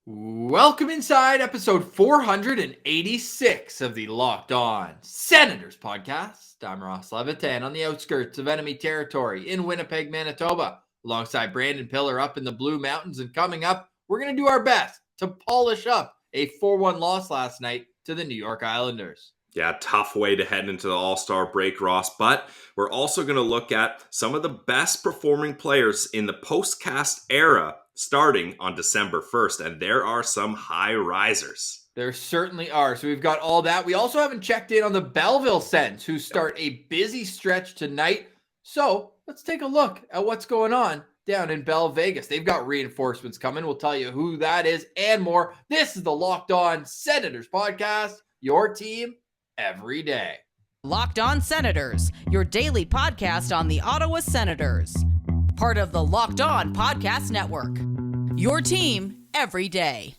Welcome inside episode 486 of the Locked On Senators podcast. I'm Ross Levitan on the outskirts of enemy territory in Winnipeg, Manitoba, alongside Brandon Pillar up in the Blue Mountains. And coming up, we're going to do our best to polish up a 4-1 loss last night to the New York Islanders. Yeah, tough way to head into the All-Star break, Ross. But we're also going to look at some of the best performing players in the postcast era starting on December 1st. And there are some high risers. There certainly are. So we've got all that. We also haven't checked in on the Belleville Sens, who start a busy stretch tonight. So let's take a look at what's going on down in Bell Vegas. They've got reinforcements coming. We'll tell you who that is and more. This is the Locked On Senators podcast, your team every day. Locked On Senators, your daily podcast on the Ottawa Senators. Part of the Locked On Podcast Network. Your team every day.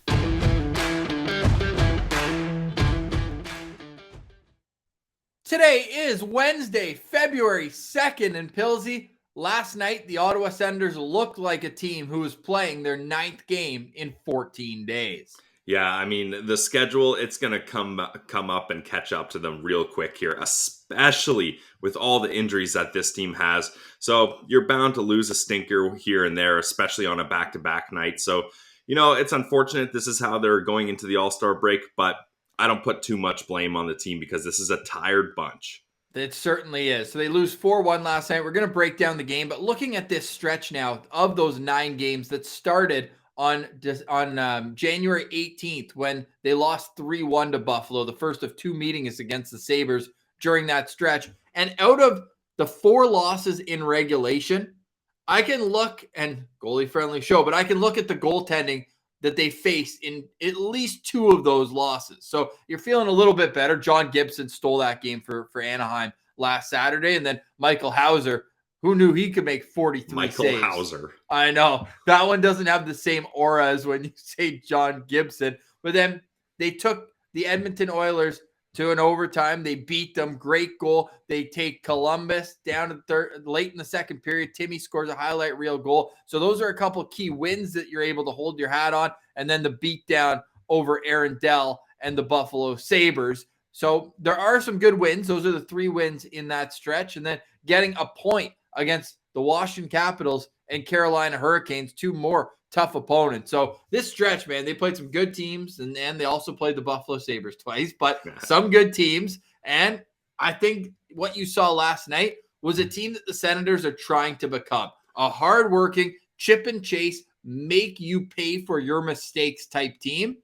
Today is Wednesday, February 2nd, and Pilsy. Last night, the Ottawa Senators looked like a team who was playing their 9th game in 14 days. Yeah, I mean, the schedule, it's going to come up and catch up to them real quick here, especially with all the injuries that this team has. So you're bound to lose a stinker here and there, especially on a back-to-back night. So, it's unfortunate this is how they're going into the All-Star break, but I don't put too much blame on the team because this is a tired bunch. It certainly is. So they lose 4-1 last night. We're going to break down the game, but looking at this stretch now of those 9 games that started on January 18th when they lost 3-1 to Buffalo, the first of 2 meetings against the Sabres during that stretch. And out of the 4 losses in regulation, I can look, and goalie-friendly show, but I can look at the goaltending that they faced in at least 2 of those losses. So you're feeling a little bit better. John Gibson stole that game for Anaheim last Saturday, and then Michael Hauser, who knew he could make 43 saves? Michael Hauser. I know. That one doesn't have the same aura as when you say John Gibson. But then they took the Edmonton Oilers to an overtime. They beat them. Great goal. They take Columbus down to late in the second period. Timmy scores a highlight reel goal. So those are a couple of key wins that you're able to hold your hat on. And then the beatdown over Arundel and the Buffalo Sabres. So there are some good wins. Those are the 3 wins in that stretch. And then getting a point against the Washington Capitals and Carolina Hurricanes, 2 more tough opponents. So this stretch, man, they played some good teams, and they also played the Buffalo Sabres twice, but some good teams. And I think what you saw last night was a team that the Senators are trying to become. A hardworking, chip and chase, make you pay for your mistakes type team.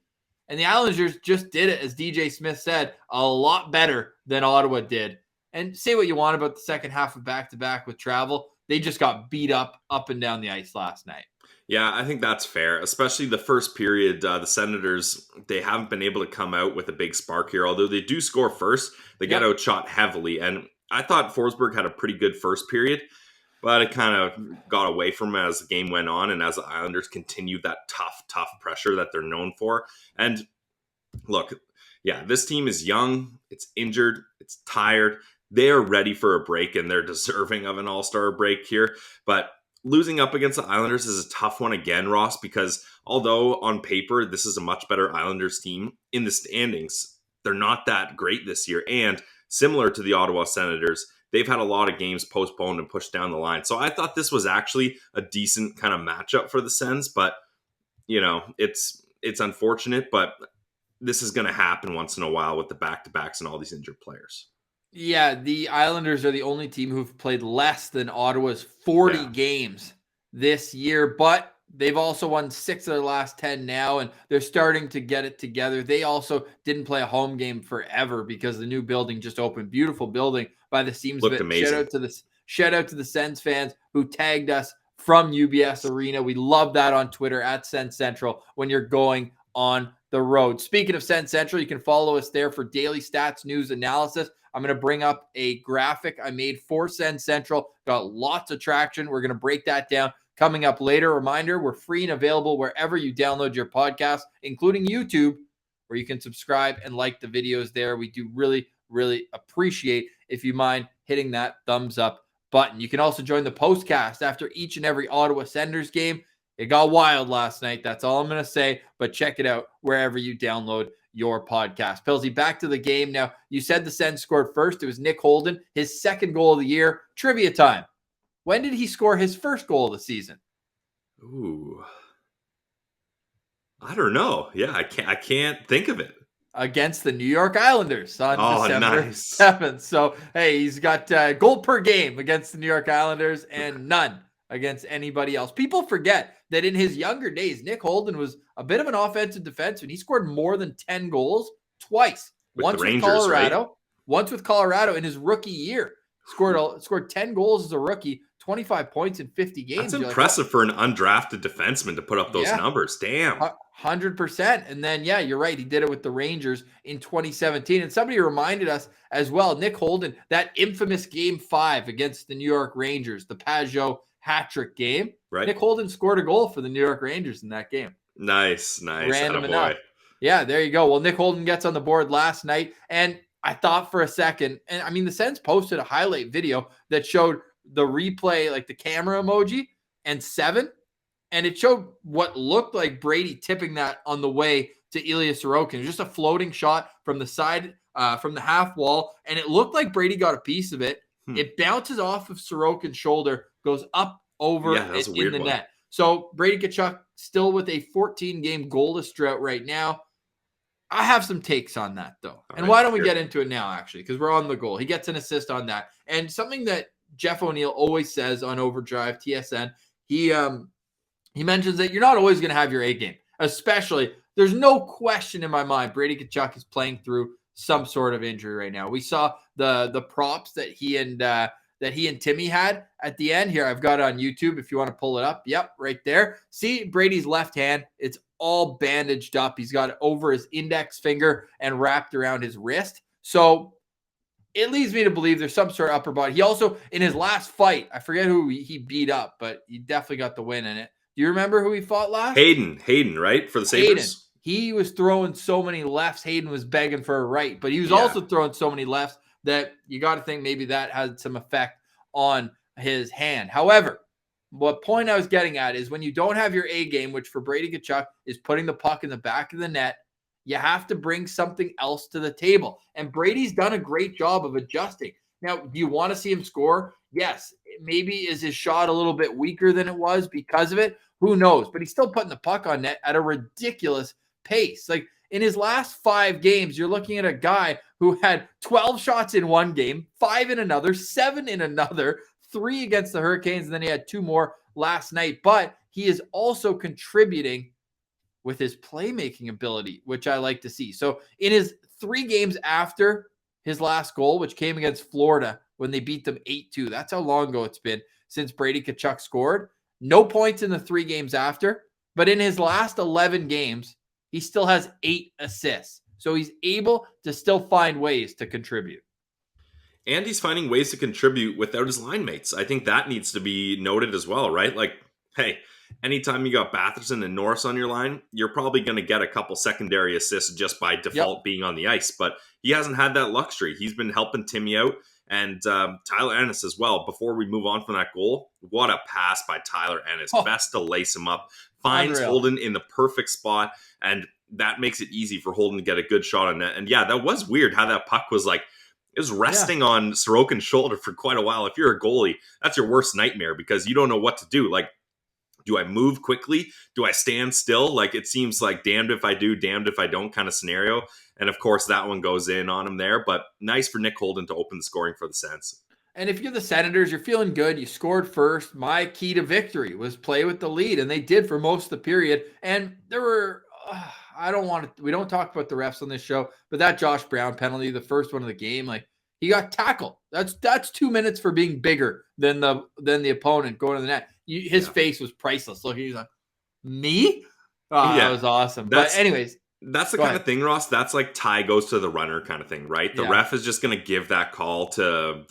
And the Islanders just did it, as DJ Smith said, a lot better than Ottawa did. And say what you want about the second half of back-to-back with travel, they just got beat up and down the ice last night. Yeah, I think that's fair, especially the first period. The Senators, they haven't been able to come out with a big spark here, although they do score first. They get outshot heavily, and I thought Forsberg had a pretty good first period, but it kind of got away from him as the game went on and as the Islanders continued that tough pressure that they're known for. And look, yeah, this team is young, it's injured, it's tired. They are ready for a break, and they're deserving of an all-star break here. But losing up against the Islanders is a tough one again, Ross, because although on paper this is a much better Islanders team, in the standings, they're not that great this year. And similar to the Ottawa Senators, they've had a lot of games postponed and pushed down the line. So I thought this was actually a decent kind of matchup for the Sens. But, it's unfortunate, but this is going to happen once in a while with the back-to-backs and all these injured players. Yeah, the Islanders are the only team who've played less than Ottawa's 40 games this year, but they've also won 6 of their last 10 now, and they're starting to get it together. They also didn't play a home game forever because the new building just opened. Beautiful building by the seams of it. Amazing. Shout out to the Sens fans who tagged us from UBS Arena. We love that on Twitter at Sens Central when you're going on the road. Speaking of Sens Central, you can follow us there for daily stats, news, analysis. I'm going to bring up a graphic I made for Sens Central. Got lots of traction. We're going to break that down coming up later. Reminder, we're free and available wherever you download your podcast, including YouTube, where you can subscribe and like the videos there. We do really, really appreciate if you mind hitting that thumbs up button. You can also join the postcast after each and every Ottawa Senators game. It got wild last night. That's all I'm going to say. But check it out wherever you download your podcast. Pilsy, back to the game. Now, you said the Sens scored first. It was Nick Holden, his second goal of the year. Trivia time. When did he score his first goal of the season? Ooh. I don't know. Yeah, I can't think of it. Against the New York Islanders on December nice. 7th. So, hey, he's got goal per game against the New York Islanders and none against anybody else. People forget that in his younger days, Nick Holden was a bit of an offensive defenseman. He scored more than 10 goals twice. Once with Colorado, right? Once with Colorado in his rookie year. Scored 10 goals as a rookie, 25 points in 50 games. That's impressive for an undrafted defenseman to put up those numbers. Damn. 100%. And then, yeah, you're right. He did it with the Rangers in 2017. And somebody reminded us as well, Nick Holden, that infamous Game 5 against the New York Rangers, the Pajot hat-trick game. Right. Nick Holden scored a goal for the New York Rangers in that game. Nice. Random enough. Yeah, there you go. Well, Nick Holden gets on the board last night. And I thought for a second, and I mean, the Sens posted a highlight video that showed the replay, like the camera emoji, and 7. And it showed what looked like Brady tipping that on the way to Ilya Sorokin. Just a floating shot from the side, from the half wall. And it looked like Brady got a piece of it. It bounces off of Sorokin's shoulder, goes up over in the net. So Brady Tkachuk still with a 14-game goalless drought right now. I have some takes on that, though. And why don't we get into it now, actually, because we're on the goal. He gets an assist on that. And something that Jeff O'Neill always says on Overdrive, TSN, he mentions that you're not always going to have your A game. Especially, there's no question in my mind Brady Tkachuk is playing through some sort of injury right now. We saw the props that he and Timmy had at the end. Here, I've got it on YouTube if you want to pull it up. Yep, right there. See Brady's left hand. It's all bandaged up. He's got it over his index finger and wrapped around his wrist. So it leads me to believe there's some sort of upper body. He also, in his last fight, I forget who he beat up, but he definitely got the win in it. Do you remember who he fought last? Hayden, right? For the Sabres? He was throwing so many lefts. Hayden was begging for a right, but he was also throwing so many lefts that you got to think maybe that had some effect on his hand. However, what point I was getting at is when you don't have your A game, which for Brady Tkachuk is putting the puck in the back of the net, you have to bring something else to the table. And Brady's done a great job of adjusting. Now, do you want to see him score? Yes. Maybe is his shot a little bit weaker than it was because of it? Who knows? But he's still putting the puck on net at a ridiculous pace. Like in his last 5 games, you're looking at a guy who had 12 shots in one game, 5 in another, 7 in another, 3 against the Hurricanes, and then he had 2 more last night. But he is also contributing with his playmaking ability, which I like to see. So in his 3 games after his last goal, which came against Florida when they beat them 8-2, that's how long ago it's been since Brady Tkachuk scored. No points in the 3 games after, but in his last 11 games, he still has 8 assists. So he's able to still find ways to contribute. And he's finding ways to contribute without his line mates. I think that needs to be noted as well, right? Like, hey, anytime you got Batherson and Norris on your line, you're probably going to get a couple secondary assists just by default being on the ice. But he hasn't had that luxury. He's been helping Timmy out and Tyler Ennis as well. Before we move on from that goal, what a pass by Tyler Ennis. Best to lace him up. Finds Holden in the perfect spot, and that makes it easy for Holden to get a good shot on net. And yeah, that was weird how that puck was like, it was resting on Sorokin's shoulder for quite a while. If you're a goalie, that's your worst nightmare because you don't know what to do. Like, do I move quickly? Do I stand still? Like, it seems like damned if I do, damned if I don't kind of scenario. And of course, that one goes in on him there. But nice for Nick Holden to open the scoring for the Sens. And if you're the Senators, you're feeling good. You scored first. My key to victory was play with the lead. And they did for most of the period. And there were... we don't talk about the refs on this show, but that Josh Brown penalty, the first one of the game, like he got tackled. That's 2 minutes for being bigger than the opponent going to the net. His face was priceless. Look, he's like, me? That was awesome. But anyways, that's the kind of thing, Ross. That's like tie goes to the runner kind of thing, right? The ref is just going to give that call to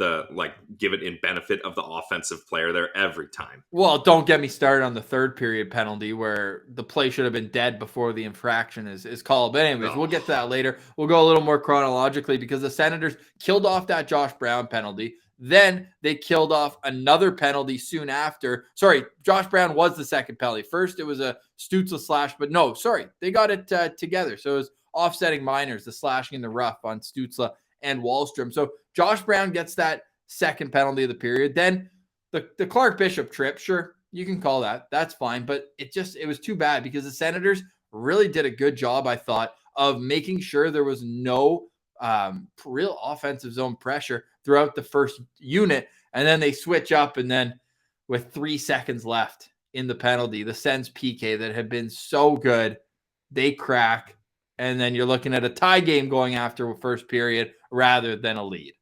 give it in benefit of the offensive player there every time. Well, don't get me started on the third period penalty where the play should have been dead before the infraction is called. But anyways, we'll get to that later. We'll go a little more chronologically because the Senators killed off that Josh Brown penalty. Then they killed off another penalty soon after. Sorry, Josh Brown was the second penalty. First, it was a Stützle slash, but no, sorry, they got it together. So it was offsetting minors, the slashing in the rough on Stützle and Wahlstrom. So Josh Brown gets that second penalty of the period. Then the Clark Bishop trip, sure, you can call that. That's fine. But it was too bad because the Senators really did a good job, I thought, of making sure there was no real offensive zone pressure throughout the first unit. And then they switch up, and then with 3 seconds left in the penalty, the Sens PK that had been so good, they crack. And then you're looking at a tie game going after a first period rather than a lead.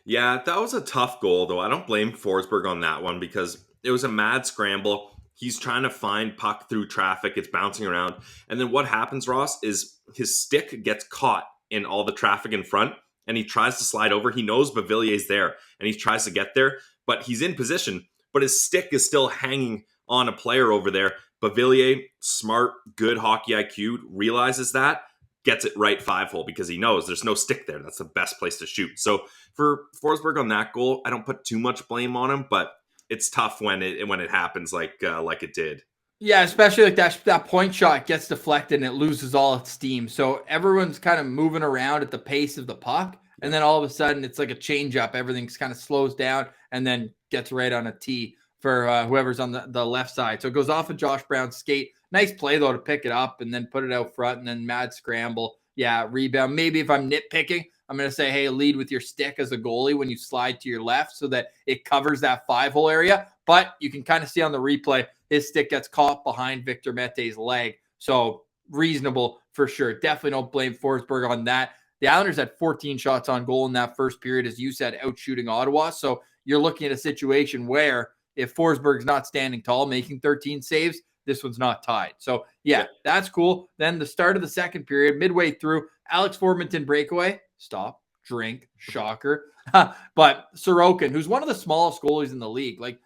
Yeah, that was a tough goal, though. I don't blame Forsberg on that one because it was a mad scramble. He's trying to find puck through traffic. It's bouncing around. And then what happens, Ross, is his stick gets caught in all the traffic in front, and he tries to slide over. He knows Bavillier's there, and he tries to get there, but he's in position, but his stick is still hanging on a player over there. Bavillier, smart, good hockey IQ, realizes that, gets it right 5-hole because he knows there's no stick there. That's the best place to shoot. So for Forsberg on that goal, I don't put too much blame on him, but it's tough when it happens like it did. Yeah, especially like that point shot gets deflected and it loses all its steam. So everyone's kind of moving around at the pace of the puck. And then all of a sudden it's like a change up. Everything's kind of slows down and then gets right on a tee for whoever's on the left side. So it goes off of Josh Brown's skate. Nice play, though, to pick it up and then put it out front and then mad scramble. Yeah, rebound. Maybe if I'm nitpicking, I'm going to say, hey, lead with your stick as a goalie when you slide to your left so that it covers that 5-hole area. But you can kind of see on the replay, his stick gets caught behind Victor Mete's leg. So reasonable for sure. Definitely don't blame Forsberg on that. The Islanders had 14 shots on goal in that first period, as you said, out shooting Ottawa. So you're looking at a situation where if Forsberg's not standing tall, making 13 saves, this one's not tied. So, yeah, that's cool. Then the start of the second period, midway through, Alex Formenton breakaway. Stop, drink, shocker. But Sorokin, who's one of the smallest goalies in the league, like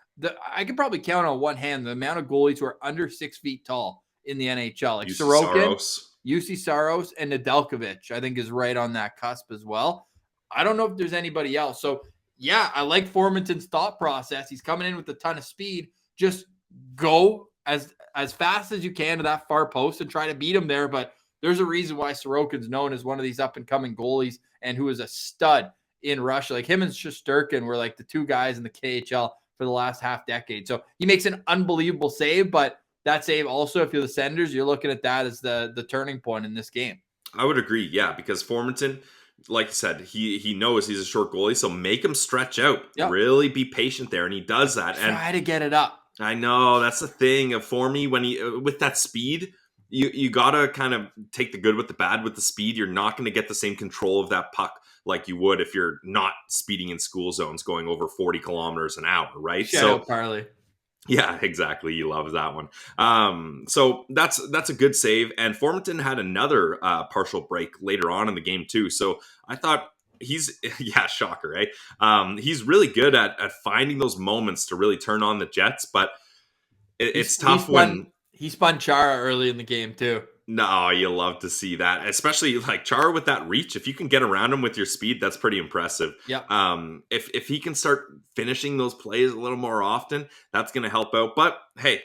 I could probably count on one hand the amount of goalies who are under 6 feet tall in the NHL. Like Sorokin, UC Saros, and Nedeljkovic, I think, is right on that cusp as well. I don't know if there's anybody else. So, yeah, I like Formenton's thought process. He's coming in with a ton of speed. Just go as fast as you can to that far post and try to beat him there. But there's a reason why Sorokin's known as one of these up-and-coming goalies and who is a stud in Russia. Like him and Shesterkin were like the two guys in the KHL for the last half decade. So he makes an unbelievable save, but that save also, if you're the Senators, you're looking at that as the turning point in this game. I would agree, yeah, because Formenton, like you said, he knows he's a short goalie, so make him stretch out. Yep. Really be patient there, and he does that. Try to get it up. I know, that's the thing. For me, when he with that speed, you got to kind of take the good with the bad with the speed. You're not going to get the same control of that puck like you would if you're not speeding in school zones going over 40 kilometers an hour, right? Shout out Parley. Yeah, exactly. He loves that one. So that's a good save. And Formenton had another partial break later on in the game too. So I thought shocker, eh? He's really good at finding those moments to really turn on the Jets, but it's tough when he spun Chara early in the game too. No, you love to see that, especially like Chara with that reach. If you can get around him with your speed, that's pretty impressive. Yeah. If he can start finishing those plays a little more often, that's going to help out. But hey,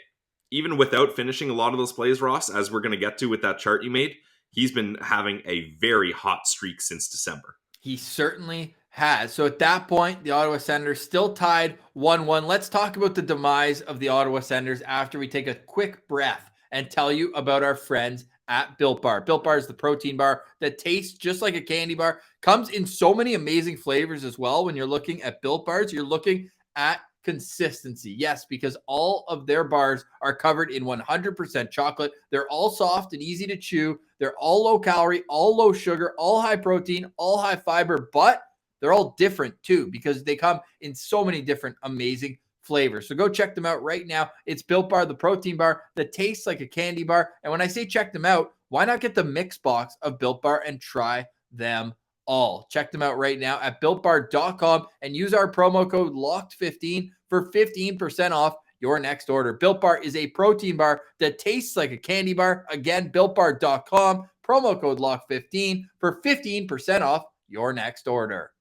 even without finishing a lot of those plays, Ross, as we're going to get to with that chart you made, he's been having a very hot streak since December. He certainly has. So at that point, the Ottawa Senators still tied 1-1. Let's talk about the demise of the Ottawa Senators after we take a quick breath and tell you about our friends at Built Bar. Built Bar is the protein bar that tastes just like a candy bar. Comes in so many amazing flavors as well. When you're looking at Built Bars, you're looking at consistency. Yes, because all of their bars are covered in 100% chocolate. They're all soft and easy to chew. They're all low calorie, all low sugar, all high protein, all high fiber, but they're all different too because they come in so many different amazing flavors. So go check them out right now. It's Built Bar, the protein bar that tastes like a candy bar. And when I say check them out, why not get the mix box of Built Bar and try them all? Check them out right now at BuiltBar.com and use our promo code LOCKED15 for 15% off your next order. Built Bar is a protein bar that tastes like a candy bar. Again, BuiltBar.com, promo code LOCKED15 for 15% off your next order.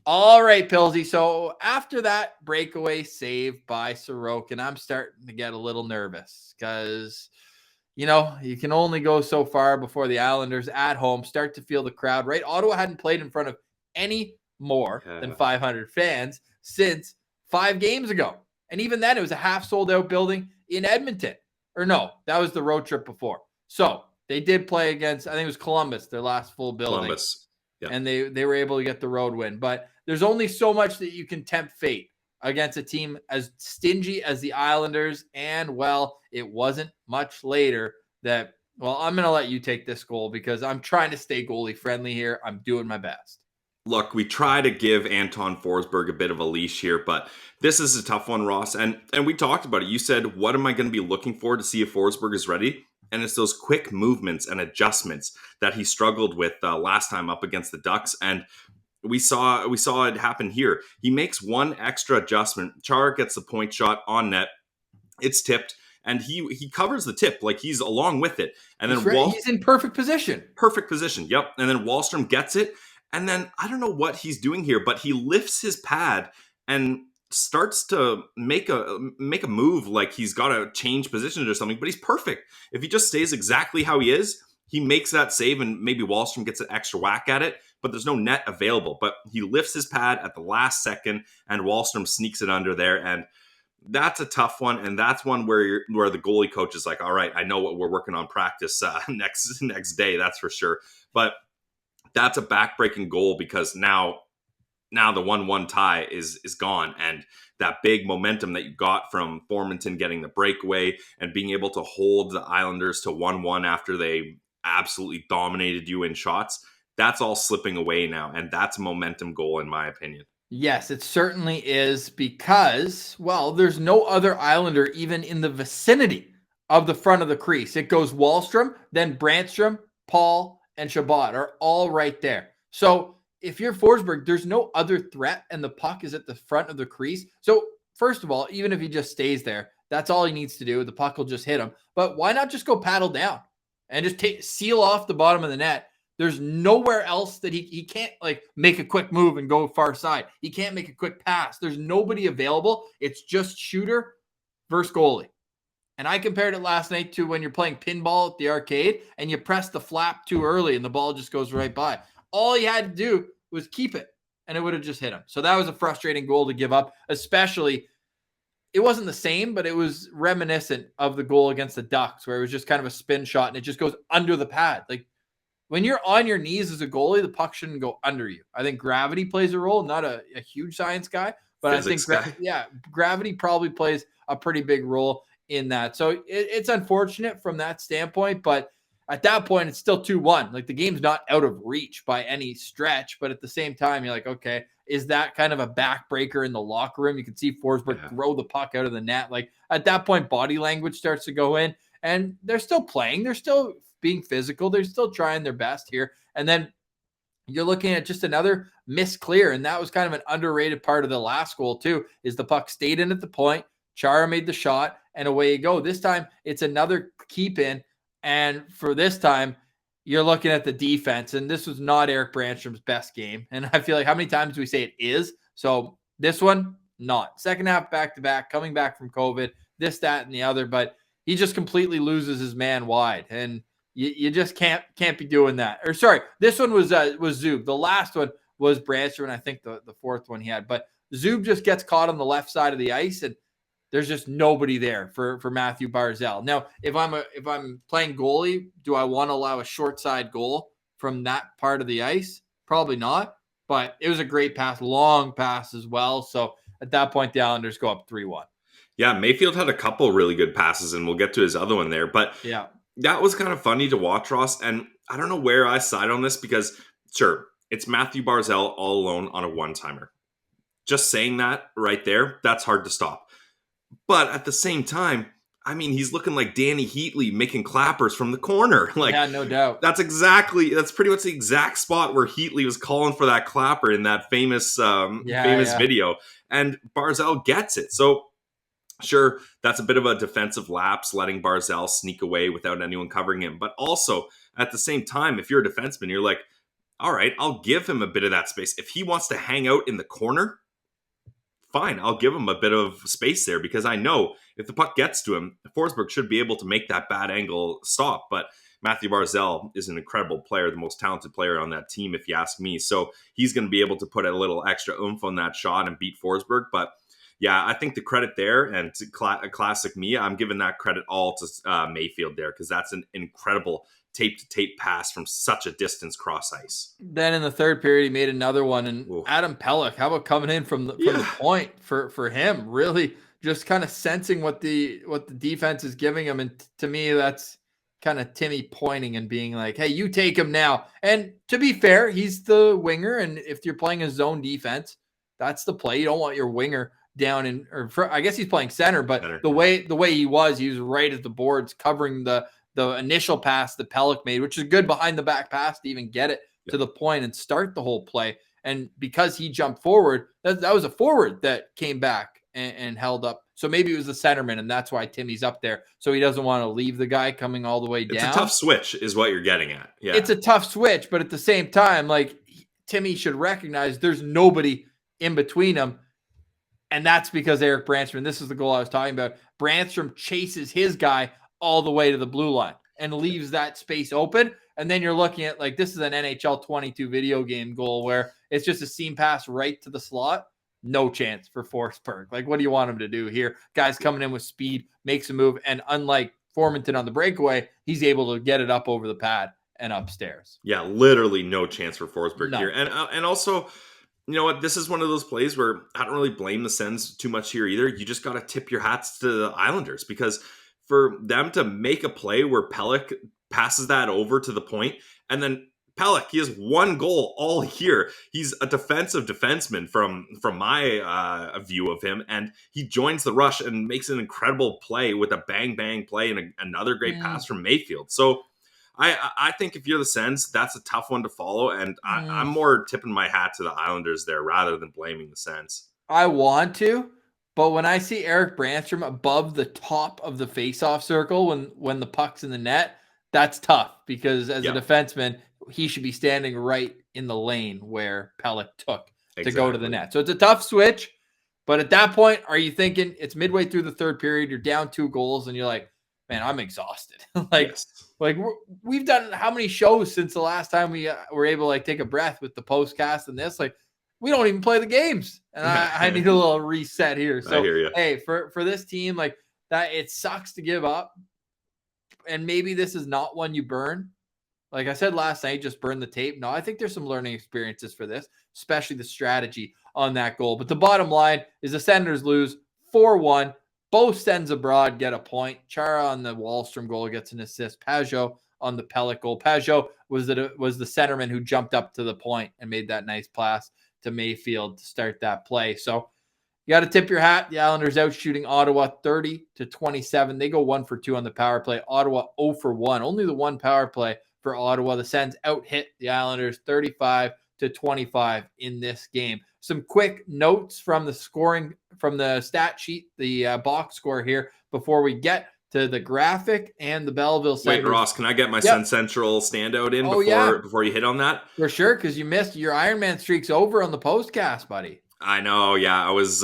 All right, Pilsy. So after that breakaway save by Sorokin, I'm starting to get a little nervous because, you can only go so far before the Islanders at home start to feel the crowd, right? Ottawa hadn't played in front of any more than 500 fans since 5 games ago. And even then, it was a half sold out building in Edmonton. Or no, that was the road trip before. So they did play against, I think it was Columbus, their last full building. Columbus. Yeah. And they were able to get the road win. But there's only so much that you can tempt fate against a team as stingy as the Islanders. And, well, it wasn't much later that, well, I'm going to let you take this goal because I'm trying to stay goalie friendly here. I'm doing my best. Look, we try to give Anton Forsberg a bit of a leash here, but this is a tough one, Ross. And we talked about it. You said, what am I going to be looking for to see if Forsberg is ready? And it's those quick movements and adjustments that he struggled with last time up against the Ducks. And we saw it happen here. He makes one extra adjustment. Chara gets the point shot on net. It's tipped. And he covers the tip, like he's along with it. And then he's in perfect position. Perfect position, yep. And then Wahlstrom gets it. And then I don't know what he's doing here, but he lifts his pad and starts to make a move like he's got to change positions or something, but he's perfect. If he just stays exactly how he is, he makes that save and maybe Wahlstrom gets an extra whack at it, but there's no net available. But he lifts his pad at the last second and Wahlstrom sneaks it under there. And that's a tough one. And that's one where the goalie coach is like, all right, I know what we're working on practice next day. That's for sure. But that's a backbreaking goal because now the 1-1 tie is gone. And that big momentum that you got from Formanton getting the breakaway and being able to hold the Islanders to 1-1 after they absolutely dominated you in shots, that's all slipping away now. And that's a momentum goal in my opinion. Yes, it certainly is because, well, there's no other Islander even in the vicinity of the front of the crease. It goes Wahlstrom, then Brandstrom, Paul, and Shabbat are all right there. So if you're Forsberg, there's no other threat and the puck is at the front of the crease. So first of all, even if he just stays there, that's all he needs to do. The puck will just hit him. But why not just go paddle down and just seal off the bottom of the net? There's nowhere else that he can't like make a quick move and go far side. He can't make a quick pass. There's nobody available. It's just shooter versus goalie. And I compared it last night to when you're playing pinball at the arcade and you press the flap too early and the ball just goes right by. All he had to do was keep it and it would have just hit him. So that was a frustrating goal to give up, especially it wasn't the same, but it was reminiscent of the goal against the Ducks where it was just kind of a spin shot and it just goes under the pad. Like when you're on your knees as a goalie, the puck shouldn't go under you. I think gravity plays a role, not a huge science guy, but Physics I think, gravity probably plays a pretty big role in that. So it's unfortunate from that standpoint, but at that point, it's still 2-1. Like the game's not out of reach by any stretch, but at the same time, you're like, okay, is that kind of a backbreaker in the locker room? You can see Forsberg throw the puck out of the net. Like at that point, body language starts to go in and they're still playing. They're still being physical. They're still trying their best here. And then you're looking at just another missed clear. And that was kind of an underrated part of the last goal too, is the puck stayed in at the point. Chara made the shot and away you go. This time it's another keep in. And for this time, you're looking at the defense. And this was not Eric Brandstrom's best game. And I feel like how many times do we say it is? So this one, not. Second half back-to-back, coming back from COVID, this, that, and the other. But he just completely loses his man wide. And you just can't be doing that. Or sorry, this one was Zub. The last one was Brandstrom, and I think the fourth one he had. But Zub just gets caught on the left side of the ice, and there's just nobody there for Matthew Barzal. Now, if I'm playing goalie, do I want to allow a short side goal from that part of the ice? Probably not. But it was a great pass, long pass as well. So at that point, the Islanders go up 3-1. Yeah, Mayfield had a couple really good passes, and we'll get to his other one there. But yeah, that was kind of funny to watch, Ross. And I don't know where I side on this because, sure, it's Matthew Barzal all alone on a one-timer. Just saying that right there, that's hard to stop. But at the same time, I mean, he's looking like Danny Heatley making clappers from the corner. Like, yeah, no doubt. That's pretty much the exact spot where Heatley was calling for that clapper in that famous video. And Barzal gets it. So, sure, that's a bit of a defensive lapse, letting Barzal sneak away without anyone covering him. But also, at the same time, if you're a defenseman, you're like, all right, I'll give him a bit of that space. If he wants to hang out in the corner, fine, I'll give him a bit of space there, because I know if the puck gets to him, Forsberg should be able to make that bad angle stop. But Matthew Barzal is an incredible player, the most talented player on that team, if you ask me. So he's going to be able to put a little extra oomph on that shot and beat Forsberg. But yeah, I think the credit there, and a classic me, I'm giving that credit all to Mayfield there, because that's an incredible tape-to-tape pass from such a distance cross ice. Then in the third period, he made another one. And Ooh. Adam Pelech, how about coming in from the point for him? Really just kind of sensing what the defense is giving him. And to me, that's kind of Timmy pointing and being like, hey, you take him now. And to be fair, he's the winger. And if you're playing a zone defense, that's the play. You don't want your winger down in, I guess he's playing center, but the way he was right at the boards covering the initial pass that Pelech made, which is good behind the back pass to even get it to the point and start the whole play. And because he jumped forward, that was a forward that came back and held up. So maybe it was the centerman, and that's why Timmy's up there. So he doesn't want to leave the guy coming all the way down. It's a tough switch is what you're getting at. Yeah, it's a tough switch, but at the same time, like, Timmy should recognize there's nobody in between them. And that's because Eric Branstrom, this is the goal I was talking about, Branstrom chases his guy all the way to the blue line and leaves that space open. And then you're looking at, like, this is an NHL 22 video game goal where it's just a seam pass right to the slot. No chance for Forsberg. Like, what do you want him to do here? Guy's coming in with speed, makes a move. And unlike Formanton on the breakaway, he's able to get it up over the pad and upstairs. Yeah, literally no chance for Forsberg here. And also, you know what? This is one of those plays where I don't really blame the Sens too much here either. You just got to tip your hats to the Islanders, because for them to make a play where Pelech passes that over to the point, and then Pelech, he has one goal all year. He's a defensive defenseman from my view of him, and he joins the rush and makes an incredible play with a bang play and another great pass from Mayfield. So I think if you're the Sens, that's a tough one to follow, and I'm more tipping my hat to the Islanders there rather than blaming the Sens. I want to, but when I see Eric Branstrom above the top of the faceoff circle when the puck's in the net, that's tough, because as a defenseman, he should be standing right in the lane where Pelech took to go to the net. So it's a tough switch, but at that point, are you thinking it's midway through the third period, you're down 2 goals, and you're like, man, I'm exhausted. Like we've done how many shows since the last time we were able to, like, take a breath with the postcast and this? Like, we don't even play the games, and I need a little reset here. So, I hear you. Hey, for this team, like that, it sucks to give up, and maybe this is not one you burn. Like I said last night, just burn the tape. No, I think there's some learning experiences for this, especially the strategy on that goal. But the bottom line is the Senators lose 4-1. Both Sens abroad get a point. Chara on the Wallstrom goal gets an assist. Pajot on the Pelech goal. Pajot was the centerman who jumped up to the point and made that nice pass to Mayfield to start that play. So you got to tip your hat. The Islanders out shooting Ottawa 30-27. They go 1 for 2 on the power play. Ottawa 0 for 1. Only the one power play for Ottawa. The Sens out hit the Islanders 35-25 in this game. Some quick notes from the scoring, from the stat sheet, the box score here before we get to the graphic and the Belleville Senators. Wait, Ross, can I get my Sens Central standout in before you hit on that? For sure, because you missed your Ironman streak's over on the postcast, buddy. I know, yeah. I was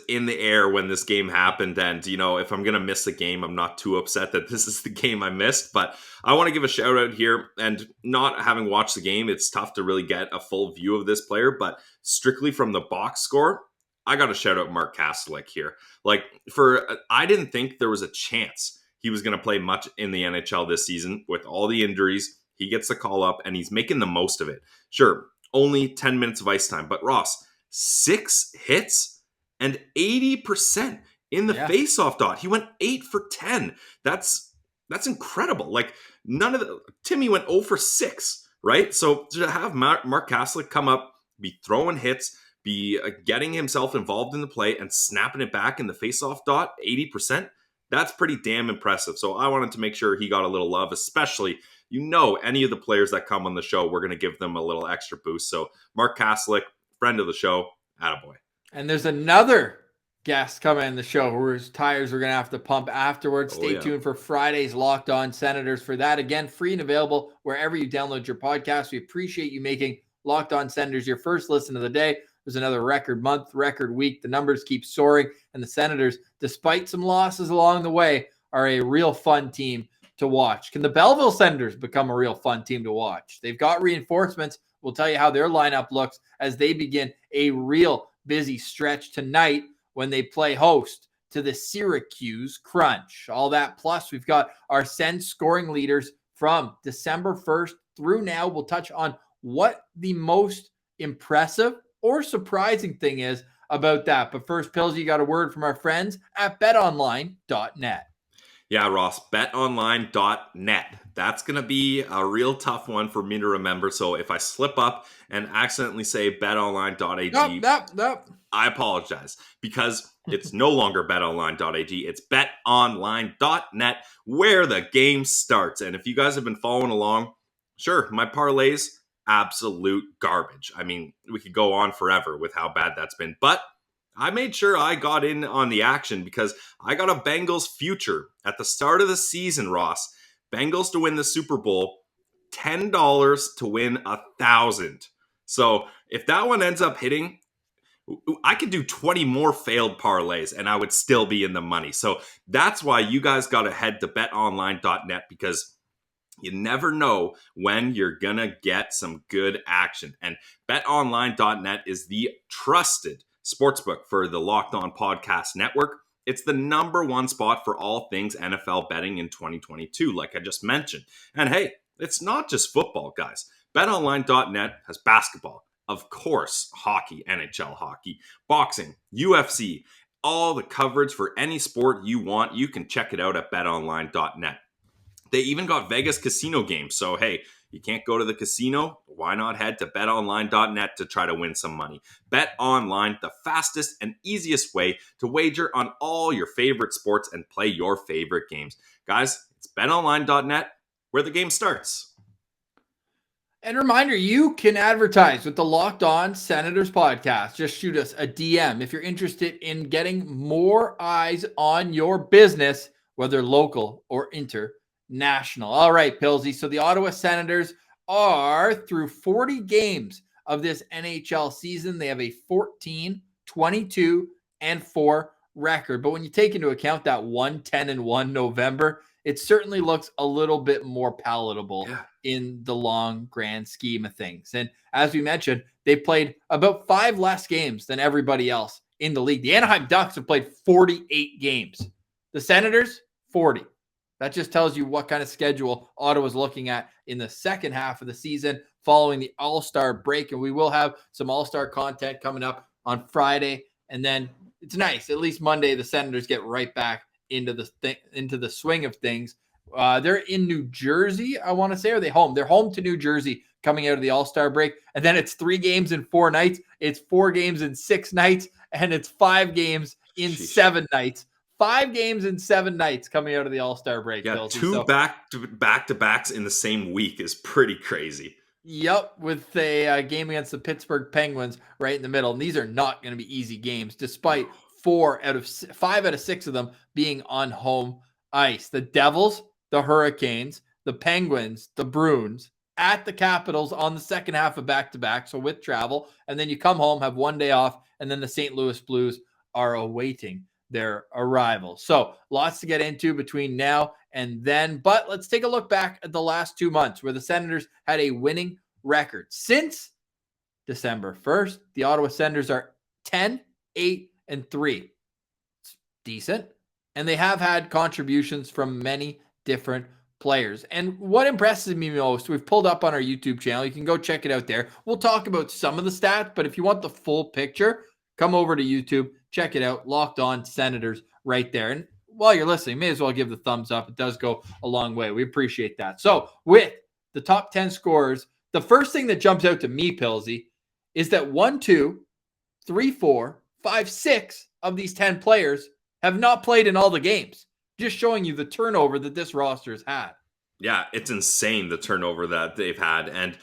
in the air when this game happened, and if I'm gonna miss a game, I'm not too upset that this is the game I missed. But I want to give a shout out here, and not having watched the game, it's tough to really get a full view of this player. But strictly from the box score, I got to shout out Mark Kastelik here. Like, I didn't think there was a chance he was gonna play much in the NHL this season with all the injuries. He gets the call up, and he's making the most of it. Sure, only 10 minutes of ice time, but Ross, 6 hits and 80% in the faceoff dot. He went 8 for 10. That's incredible. Like, Timmy went 0 for 6, right? So to have Mark Kastelik come up, be throwing hits, be getting himself involved in the play and snapping it back in the faceoff dot, 80%, that's pretty damn impressive. So I wanted to make sure he got a little love, especially, any of the players that come on the show, we're going to give them a little extra boost. So Mark Kastelik, friend of the show, attaboy. And there's another guest coming in the show whose tires we're going to have to pump afterwards. Stay tuned for Friday's Locked On Senators for that. Again, free and available wherever you download your podcast. We appreciate you making Locked On Senators your first listen of the day. There's another record month, record week. The numbers keep soaring, and the Senators, despite some losses along the way, are a real fun team to watch. Can the Belleville Senators become a real fun team to watch? They've got reinforcements. We'll tell you how their lineup looks as they begin a real busy stretch tonight when they play host to the Syracuse Crunch. All that plus we've got our Sens scoring leaders from December 1st through now. We'll touch on what the most impressive or surprising thing is about that. But first, Pills, you got a word from our friends at betonline.net. Yeah, Ross, betonline.net. That's going to be a real tough one for me to remember. So if I slip up and accidentally say betonline.ag, Nope. I apologize, because it's no longer betonline.ag. It's betonline.net, where the game starts. And if you guys have been following along, sure, my parlays, absolute garbage. I mean, we could go on forever with how bad that's been, but I made sure I got in on the action because I got a Bengals future at the start of the season, Ross. Bengals to win the Super Bowl, $10 to win 1,000. So if that one ends up hitting, I could do 20 more failed parlays and I would still be in the money. So that's why you guys got to head to betonline.net, because you never know when you're going to get some good action. And betonline.net is the trusted sportsbook for the Locked On Podcast Network. It's the number one spot for all things NFL betting in 2022, like I just mentioned. And hey, it's not just football, guys. BetOnline.net has basketball, of course, hockey, NHL hockey, boxing, UFC, all the coverage for any sport you want. You can check it out at BetOnline.net. They even got Vegas casino games. So, hey, you can't go to the casino? Why not head to betonline.net to try to win some money? BetOnline, the fastest and easiest way to wager on all your favorite sports and play your favorite games. Guys, it's betonline.net, where the game starts. And reminder, you can advertise with the Locked On Senators podcast. Just shoot us a DM if you're interested in getting more eyes on your business, whether local or international. All right, Pillsy. So the Ottawa Senators are through 40 games of this NHL season. They have a 14, 22, and 4 record. But when you take into account that 1-10-1 November, it certainly looks a little bit more palatable in the long grand scheme of things. And as we mentioned, they played about 5 less games than everybody else in the league. The Anaheim Ducks have played 48 games. The Senators, 40. That just tells you what kind of schedule Ottawa's looking at in the second half of the season following the All-Star break. And we will have some All-Star content coming up on Friday. And then it's nice. At least Monday, the Senators get right back into the swing of things. They're in New Jersey, I want to say. Are they home? They're home to New Jersey coming out of the All-Star break. And then it's 3 games in 4 nights. It's 4 games in 6 nights. And it's 5 games in 7 nights. 5 games in 7 nights coming out of the All-Star break. Yeah, Kelsey. 2 back-to-backs in the same week is pretty crazy. Yep, with a game against the Pittsburgh Penguins right in the middle. And these are not going to be easy games, despite 5 out of 6 of them being on home ice. The Devils, the Hurricanes, the Penguins, the Bruins, at the Capitals on the second half of back-to-back, so with travel. And then you come home, have 1 day off, and then the St. Louis Blues are awaiting their arrival. So lots to get into between now and then. But let's take a look back at the last 2 months where the Senators had a winning record. Since December 1st, the Ottawa Senators are 10-8-3. It's decent. And they have had contributions from many different players. And what impresses me most, we've pulled up on our YouTube channel. You can go check it out there. We'll talk about some of the stats, but if you want the full picture, come over to YouTube, check it out. Locked On Senators right there. And while you're listening, may as well give the thumbs up. It does go a long way. We appreciate that. So with the top 10 scorers, the first thing that jumps out to me, Pillsy, is that 1, 2, 3, 4, 5, 6 of these 10 players have not played in all the games. Just showing you the turnover that this roster has had. Yeah, it's insane, the turnover that they've had. And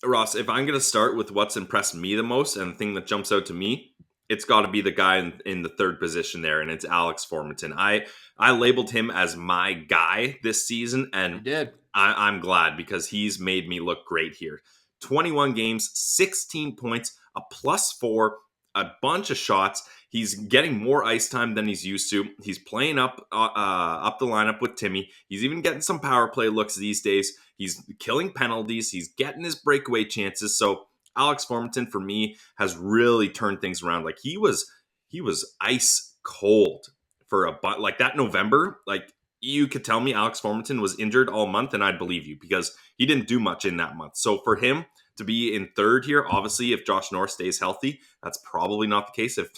Ross, if I'm going to start with what's impressed me the most and the thing that jumps out to me, it's got to be the guy in the third position there, and it's Alex Formenton. I labeled him as my guy this season, and You did. I'm glad because he's made me look great here. 21 games, 16 points, a +4, a bunch of shots. He's getting more ice time than he's used to. He's playing up the lineup with Timmy. He's even getting some power play looks these days. He's killing penalties. He's getting his breakaway chances. So Alex Formenton, for me, has really turned things around. Like he was ice cold for like that November. Like you could tell me Alex Formenton was injured all month, and I'd believe you because he didn't do much in that month. So for him to be in third here, obviously, if Josh Norris stays healthy, that's probably not the case. If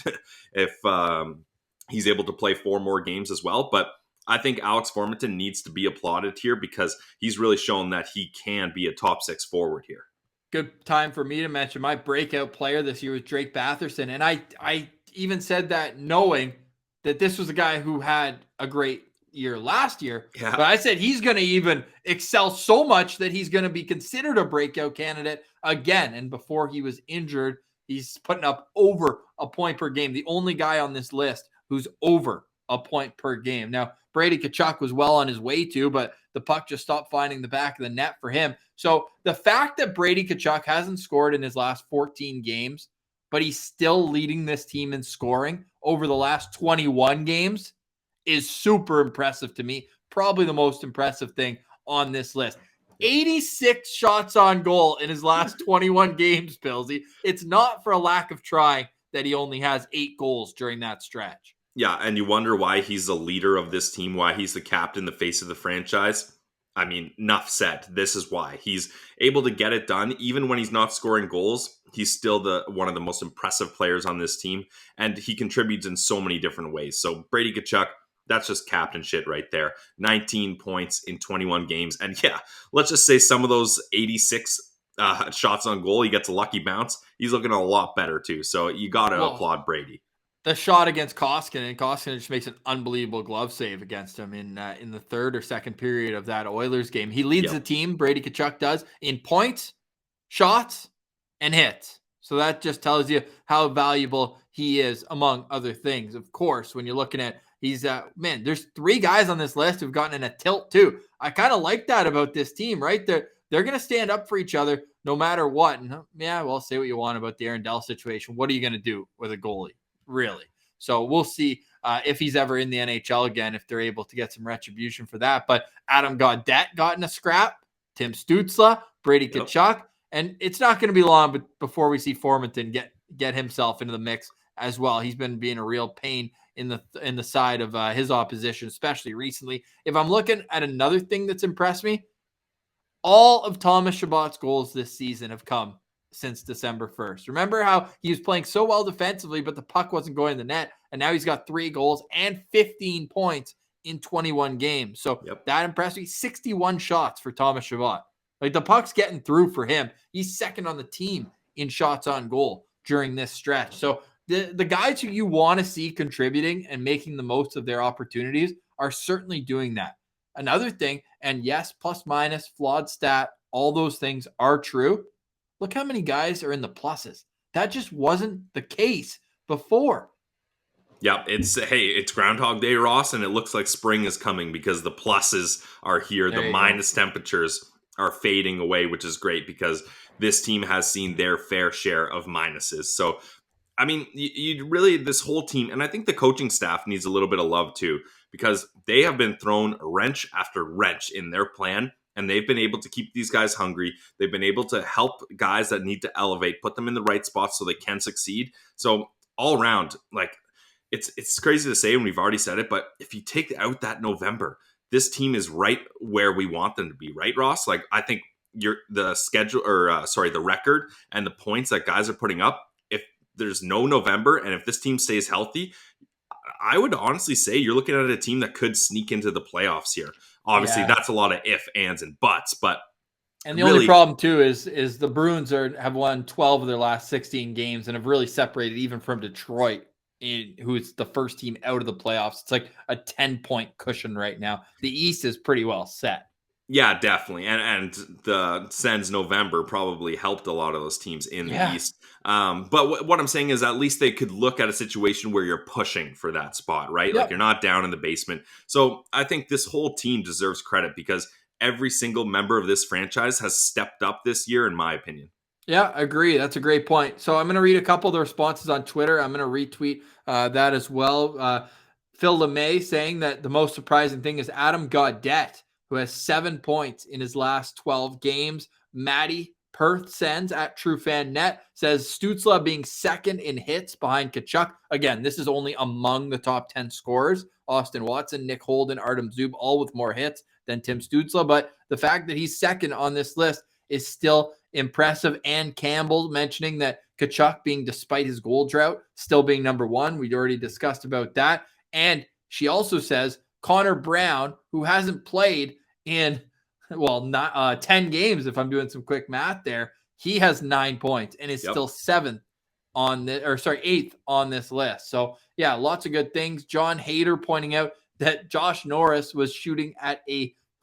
he's able to play 4 more games as well, but I think Alex Formenton needs to be applauded here because he's really shown that he can be a top 6 forward here. Good time for me to mention my breakout player this year was Drake Batherson. And I even said that knowing that this was a guy who had a great year last year. Yeah. But I said he's going to even excel so much that he's going to be considered a breakout candidate again. And before he was injured, he's putting up over a point per game. The only guy on this list who's over a point per game. Now, Brady Tkachuk was well on his way to, but the puck just stopped finding the back of the net for him. So the fact that Brady Tkachuk hasn't scored in his last 14 games, but he's still leading this team in scoring over the last 21 games is super impressive to me. Probably the most impressive thing on this list. 86 shots on goal in his last 21 games, Pillsy. It's not for a lack of trying that he only has 8 goals during that stretch. Yeah, and you wonder why he's the leader of this team, why he's the captain, the face of the franchise. I mean, enough said. This is why. He's able to get it done. Even when he's not scoring goals, he's still one of the most impressive players on this team, and he contributes in so many different ways. So Brady Tkachuk, that's just captain shit right there. 19 points in 21 games. And yeah, let's just say some of those 86 shots on goal, he gets a lucky bounce. He's looking a lot better too. So you got to applaud Brady. The shot against Koskinen, and Koskinen just makes an unbelievable glove save against him in the third or second period of that Oilers game. He leads the team, Brady Tkachuk does, in points, shots, and hits. So that just tells you how valuable he is, among other things. Of course, when you're looking at, there's 3 guys on this list who've gotten in a tilt too. I kind of like that about this team, right? They're going to stand up for each other no matter what. And yeah, well, say what you want about the Aaron Dell situation. What are you going to do with a goalie? Really. So we'll see if he's ever in the NHL again, if they're able to get some retribution for that. But Adam Gaudette got in a scrap, Tim Stützle, Brady Tkachuk, and it's not going to be long before we see Formenton get himself into the mix as well. He's been being a real pain in the side of his opposition, especially recently. If I'm looking at another thing that's impressed me, all of Thomas Chabot's goals this season have come since December 1st. Remember how he was playing so well defensively, but the puck wasn't going in the net, and now he's got 3 goals and 15 points in 21 games. So that impressed me. 61 shots for Thomas Chabot. Like, the puck's getting through for him. He's second on the team in shots on goal during this stretch. So the guys who you want to see contributing and making the most of their opportunities are certainly doing that. Another thing, and yes, plus minus, flawed stat, all those things are true. Look how many guys are in the pluses. That just wasn't the case before. Yep, it's Groundhog Day, Ross, and it looks like spring is coming because the pluses are here. The minus temperatures are fading away, which is great because this team has seen their fair share of minuses. So, I mean, you really, this whole team, and I think the coaching staff needs a little bit of love too, because they have been thrown wrench after wrench in their plan. And they've been able to keep these guys hungry. They've been able to help guys that need to elevate, put them in the right spots so they can succeed. So all around, like, it's crazy to say, and we've already said it, but if you take out that November, this team is right where we want them to be, right, Ross? Like, I think the record and the points that guys are putting up, if there's no November and if this team stays healthy, I would honestly say you're looking at a team that could sneak into the playoffs here. Obviously, that's a lot of if, ands, and buts, but and the only problem too is the Bruins have won 12 of their last 16 games and have really separated even from Detroit, who's the first team out of the playoffs. It's like a 10-point cushion right now. The East is pretty well set. Yeah, definitely. And the Sens November probably helped a lot of those teams in the Yeah. East. But what I'm saying is at least they could look at a situation where you're pushing for that spot, right? Like Yep. you're not down in the basement. So I think this whole team deserves credit because every single member of this franchise has stepped up this year, in my opinion. Yeah, agree. That's a great point. So I'm going to read a couple of the responses on Twitter. I'm going to retweet that as well. Phil LeMay saying that the most surprising thing is Adam Gaudette, who has 7 points in his last 12 games. Maddie Perth Sends at TrueFanNet says Stützle being second in hits behind Kachuk. Again, this is only among the top 10 scorers. Austin Watson, Nick Holden, Artem Zub, all with more hits than Tim Stützle. But the fact that he's second on this list is still impressive. And Campbell mentioning that Kachuk being, despite his goal drought, still being number one. We'd already discussed about that. And she also says Connor Brown, who hasn't played in, well, not 10 games, if I'm doing some quick math there, he has 9 points and is still eighth on this list. So yeah, lots of good things. John Hayter pointing out that Josh Norris was shooting at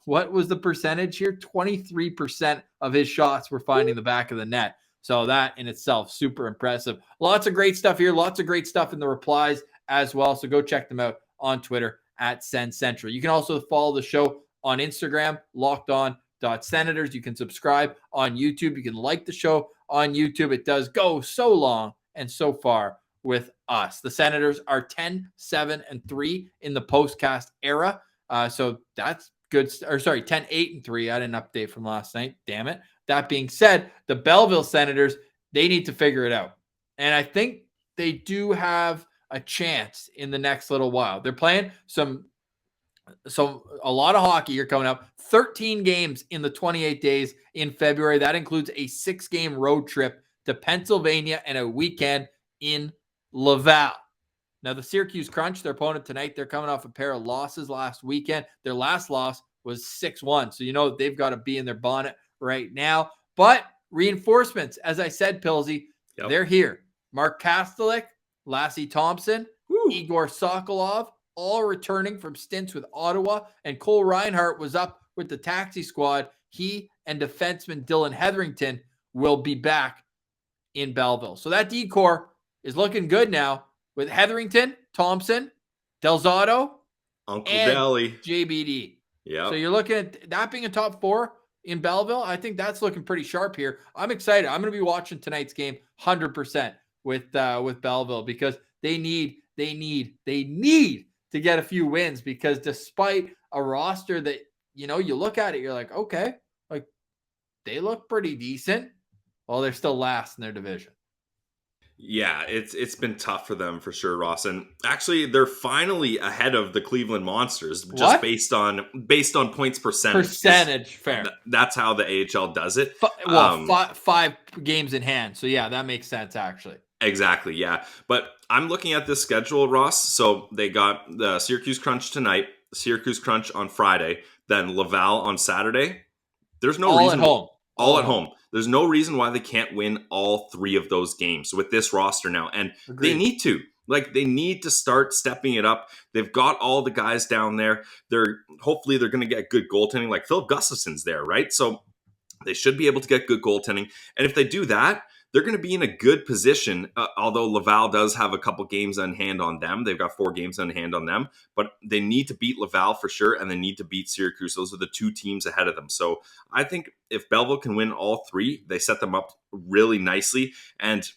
what was the percentage here? 23% of his shots were finding the back of the net. So that in itself, super impressive. Lots of great stuff here. Lots of great stuff in the replies as well. So go check them out on Twitter at Sens Central. You can also follow the show on Instagram, lockedon.senators. You can subscribe on YouTube. You can like the show on YouTube. It does go so long and so far with us. The Senators are 10-7-3 in the postcast era. So that's good. 10-8-3. I didn't update from last night. Damn it. That being said, the Belleville Senators, they need to figure it out. And I think they do have a chance in the next little while. They're playing a lot of hockey here coming up. 13 games in the 28 days in February. That includes a 6-game road trip to Pennsylvania and a weekend in Laval. Now, the Syracuse Crunch, their opponent tonight, they're coming off a pair of losses last weekend. Their last loss was 6-1. So, they've got to be in their bonnet right now. But reinforcements, as I said, Pilsy, They're here. Mark Kastelik, Lassie Thompson, Igor Sokolov, all returning from stints with Ottawa. And Cole Reinhardt was up with the taxi squad. He and defenseman Dylan Hetherington will be back in Belleville. So that D-core is looking good now with Hetherington, Thompson, Delzato, Uncle and Dally, JBD. Yeah. So you're looking at that being a top 4 in Belleville. I think that's looking pretty sharp here. I'm excited. I'm going to be watching tonight's game 100% with Belleville because they need to get a few wins, because despite a roster that, you look at it, you're like, okay, like they look pretty decent. Well, they're still last in their division. Yeah, it's been tough for them for sure, Ross. And actually, they're finally ahead of the Cleveland Monsters, just based on points percentage. Fair. That's how the AHL does it. Five games in hand. So yeah, that makes sense actually. Exactly, yeah. But I'm looking at this schedule, Ross. So they got the Syracuse Crunch tonight, Syracuse Crunch on Friday, then Laval on Saturday. There's no reason. All at home. There's no reason why they can't win all 3 of those games with this roster now. And They need to. They need to start stepping it up. They've got all the guys down there. Hopefully they're going to get good goaltending. Like Philip Gustafson's there, right? So they should be able to get good goaltending. And if they do that, they're going to be in a good position, although Laval does have a couple games on hand on them. They've got 4 games on hand on them, but they need to beat Laval for sure, and they need to beat Syracuse. Those are the 2 teams ahead of them. So I think if Belleville can win all 3, they set them up really nicely. And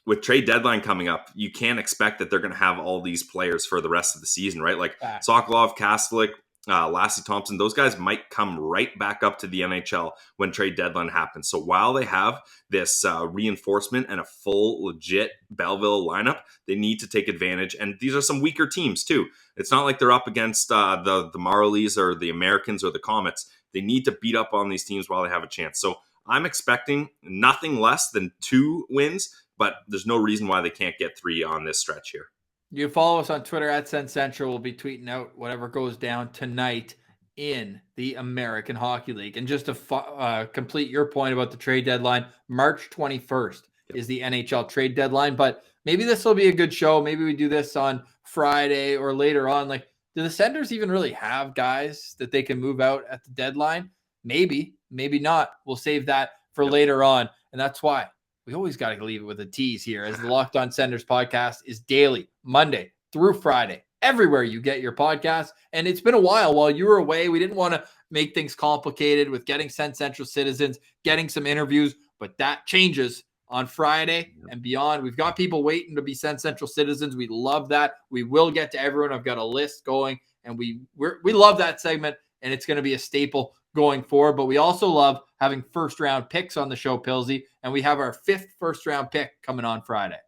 with trade deadline coming up, you can't expect that they're going to have all these players for the rest of the season, right? Like Sokolov, Kastelik, Lassie Thompson, those guys might come right back up to the NHL when trade deadline happens. So while they have this reinforcement and a full legit Belleville lineup, they need to take advantage. And these are some weaker teams too. It's not like they're up against the Marlies or the Americans or the Comets. They need to beat up on these teams while they have a chance. So I'm expecting nothing less than 2 wins, but there's no reason why they can't get 3 on this stretch here. You follow us on Twitter at Sens Central. We'll be tweeting out whatever goes down tonight in the American Hockey League. And just to complete your point about the trade deadline, March 21st is the NHL trade deadline. But maybe this will be a good show. Maybe we do this on Friday or later on. Do the Senators even really have guys that they can move out at the deadline? Maybe not. We'll save that for later on. And that's why we always got to leave it with a tease here, as the Locked On Senators podcast is daily, Monday through Friday, everywhere you get your podcast. And it's been a while you were away. We didn't want to make things complicated with getting Sens Central citizens, getting some interviews, but that changes on Friday and beyond. We've got people waiting to be Sens Central citizens. We love that. We will get to everyone. I've got a list going, and we love that segment, and it's going to be a staple going forward. But we also love having first round picks on the show, Pilsy, and we have our 5th first round pick coming on Friday.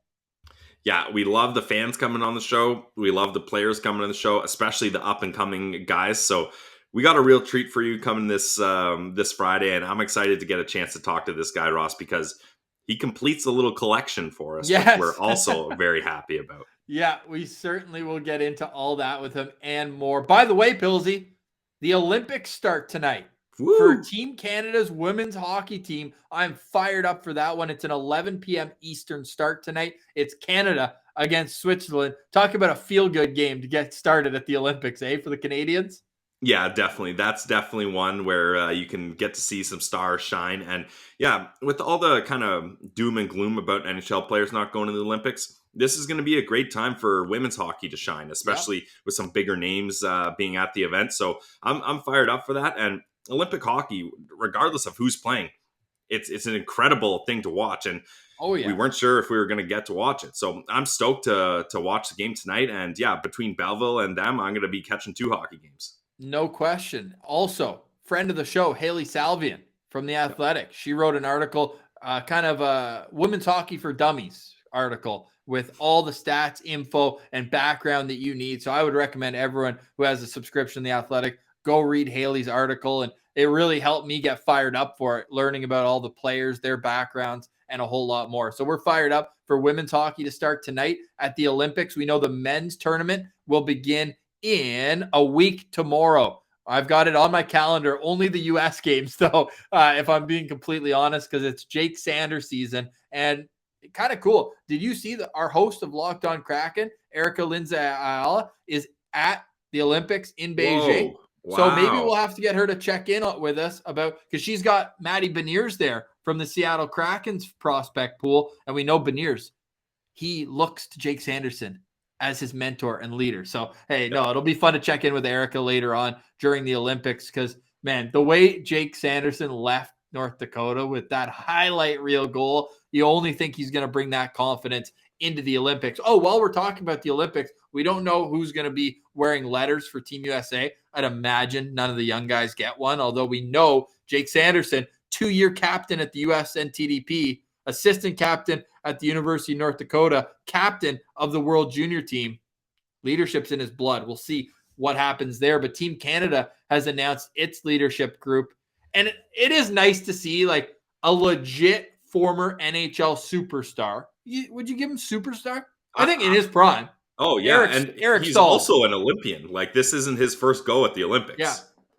Yeah, we love the fans coming on the show. We love the players coming on the show, especially the up and coming guys. So we got a real treat for you coming this Friday, and I'm excited to get a chance to talk to this guy, Ross, because he completes a little collection for us, yes. which we're also very happy about. Yeah, we certainly will get into all that with him and more. By the way, Pilsy, the Olympics start tonight. Woo. For Team Canada's women's hockey team. I'm fired up for that one. It's an 11 p.m. Eastern start tonight. It's Canada against Switzerland. Talk about a feel-good game to get started at the Olympics, for the Canadians? Yeah, definitely. That's definitely one where you can get to see some stars shine. And yeah, with all the kind of doom and gloom about NHL players not going to the Olympics, this is going to be a great time for women's hockey to shine, especially with some bigger names being at the event. So I'm fired up for that. And Olympic hockey, regardless of who's playing, it's an incredible thing to watch. And we weren't sure if we were going to get to watch it. So I'm stoked to watch the game tonight. And yeah, between Belleville and them, I'm going to be catching 2 hockey games. No question. Also, friend of the show, Haley Salvian from The Athletic. She wrote an article, kind of a Women's Hockey for Dummies article with all the stats, info, and background that you need. So I would recommend everyone who has a subscription to The Athletic, go read Haley's article. And it really helped me get fired up for it, learning about all the players, their backgrounds, and a whole lot more. So we're fired up for women's hockey to start tonight at the Olympics. We know the men's tournament will begin in a week tomorrow. I've got it on my calendar, only the U.S. games, though, if I'm being completely honest, because it's Jake Sanders season, and kind of cool. Did you see that our host of Locked On Kraken, Erica Lindsay Ayala, is at the Olympics in Beijing? Wow. So maybe we'll have to get her to check in with us because she's got Matty Beniers there from the Seattle Kraken's prospect pool, and we know Beniers, he looks to Jake Sanderson as his mentor and leader. So, hey, no, it'll be fun to check in with Erica later on during the Olympics because, man, the way Jake Sanderson left North Dakota with that highlight reel goal, you only think he's going to bring that confidence into the Olympics. Oh, while we're talking about the Olympics, we don't know who's going to be wearing letters for Team USA. I'd imagine none of the young guys get one, although we know Jake Sanderson, 2-year captain at the US NTDP, assistant captain at the University of North Dakota, captain of the World Junior team. Leadership's in his blood. We'll see what happens there. But Team Canada has announced its leadership group. And it is nice to see like a legit former NHL superstar. Would you give him superstar? I think in his prime. Oh, yeah. Eric he's Staal. Also an Olympian. Like, this isn't his first go at the Olympics.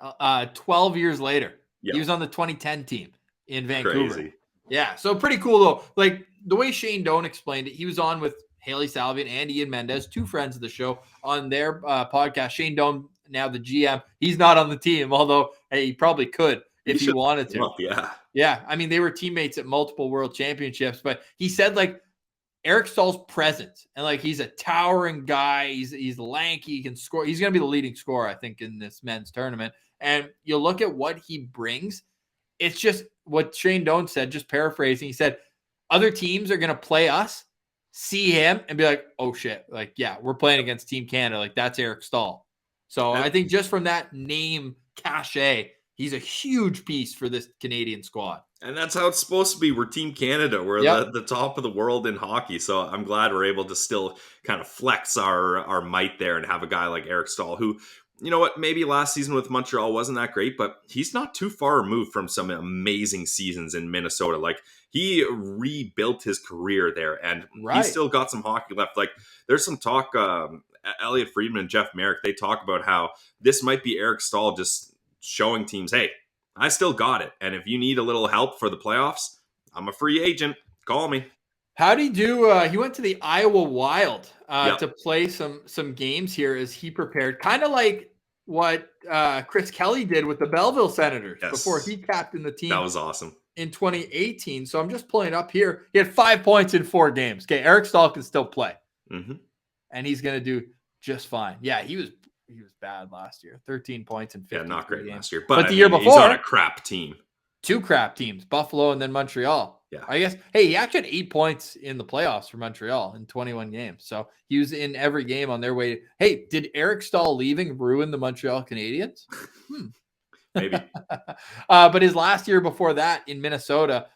Yeah. 12 years later. Yeah. He was on the 2010 team in Vancouver. Crazy. Yeah. So pretty cool, though. Like, the way Shane Doan explained it, he was on with Haley Salvian and Ian Mendez, 2 friends of the show, on their podcast. Shane Doan, now the GM, he's not on the team, although hey, he probably could if he wanted to. Yeah. I mean, they were teammates at multiple world championships, but he said like Eric Stahl's presence and like he's a towering guy. He's lanky. He can score. He's going to be the leading scorer, I think, in this men's tournament. And you look at what he brings. It's just what Shane Doan said, just paraphrasing. He said, other teams are going to play us, see him, and be like, oh, shit. Like, yeah, we're playing against Team Canada. Like, that's Eric Stahl. So I think just from that name cachet, he's a huge piece for this Canadian squad. And that's how it's supposed to be. We're Team Canada. We're the top of the world in hockey. So I'm glad we're able to still kind of flex our might there and have a guy like Eric Stahl, who, you know what, maybe last season with Montreal wasn't that great, but he's not too far removed from some amazing seasons in Minnesota. Like, he rebuilt his career there, and he's still got some hockey left. Like, there's some talk, Elliot Friedman and Jeff Merrick, they talk about how this might be Eric Stahl just showing teams, hey, I still got it. And if you need a little help for the playoffs, I'm a free agent. Call me. How'd he do? He went to the Iowa Wild to play some games here as he prepared. Kind of like what Chris Kelly did with the Belleville Senators before Yes. he captained the team. That was awesome. In 2018. So I'm just pulling up here. He had 5 points in 4 games. Okay, Eric Stahl can still play. Mm-hmm. And he's going to do just fine. Yeah, he was bad last year. 13 points in 50 Yeah, not great games. last year. But the year before, he's on a crap team. 2 crap teams, Buffalo and then Montreal. Yeah. I guess, hey, he actually had 8 points in the playoffs for Montreal in 21 games. So he was in every game on their way. Hey, did Eric Stahl leaving ruin the Montreal Canadiens? Maybe. But his last year before that in Minnesota,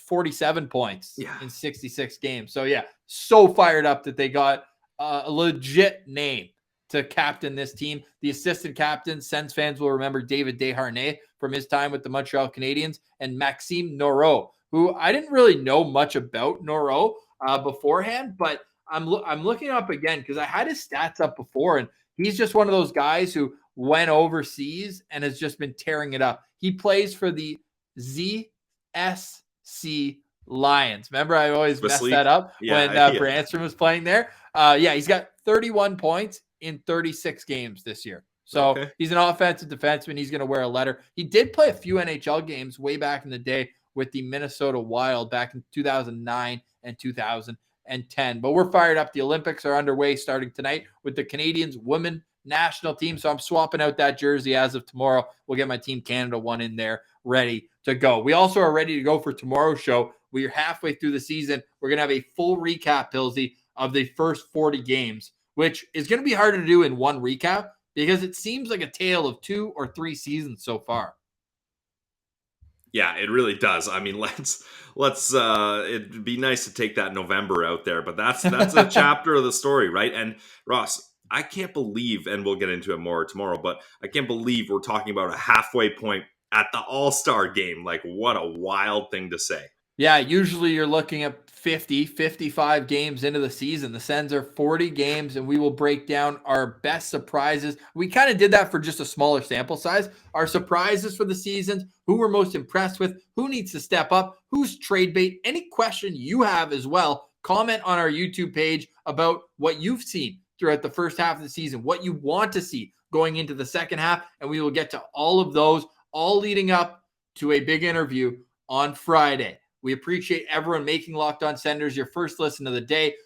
47 points in 66 games. So, yeah, so fired up that they got a legit name to captain this team. The assistant captain, Sens fans will remember David Desharnais from his time with the Montreal Canadiens, and Maxime Noreau, who I didn't really know much about Noreau beforehand, but I'm looking up again because I had his stats up before, and he's just one of those guys who went overseas and has just been tearing it up. He plays for the ZSC Lions. Remember, I always messed that up when Branstrom was playing there. He's got 31 points in 36 games this year. So he's an offensive defenseman. He's going to wear a letter. He did play a few NHL games way back in the day with the Minnesota Wild back in 2009 and 2010. But we're fired up. The Olympics are underway starting tonight with the Canadians women national team. So I'm swapping out that jersey as of tomorrow. We'll get my Team Canada one in there ready to go. We also are ready to go for tomorrow's show. We're halfway through the season. We're going to have a full recap, Pilsy, of the first 40 games, which is going to be hard to do in one recap because it seems like a tale of 2 or 3 seasons so far. Yeah, it really does. I mean, let's it'd be nice to take that November out there, but that's a chapter of the story, right? And Ross, I can't believe, and we'll get into it more tomorrow, but I can't believe we're talking about a halfway point at the All-Star game. Like, what a wild thing to say. Yeah, usually you're looking at 50, 55 games into the season. The Sens are 40 games, and we will break down our best surprises. We kind of did that for just a smaller sample size. Our surprises for the seasons, who we're most impressed with, who needs to step up, who's trade bait, any question you have as well. Comment on our YouTube page about what you've seen throughout the first half of the season, what you want to see going into the second half, and we will get to all of those, all leading up to a big interview on Friday. We appreciate everyone making Locked On Senators your first listen of the day,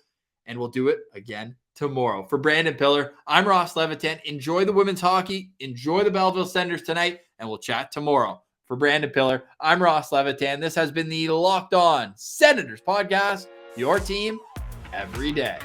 and we'll do it again tomorrow. For Brandon Pillar, I'm Ross Levitan. Enjoy the women's hockey, enjoy the Belleville Senators tonight, and we'll chat tomorrow. For Brandon Pillar, I'm Ross Levitan. This has been the Locked On Senators podcast, your team every day.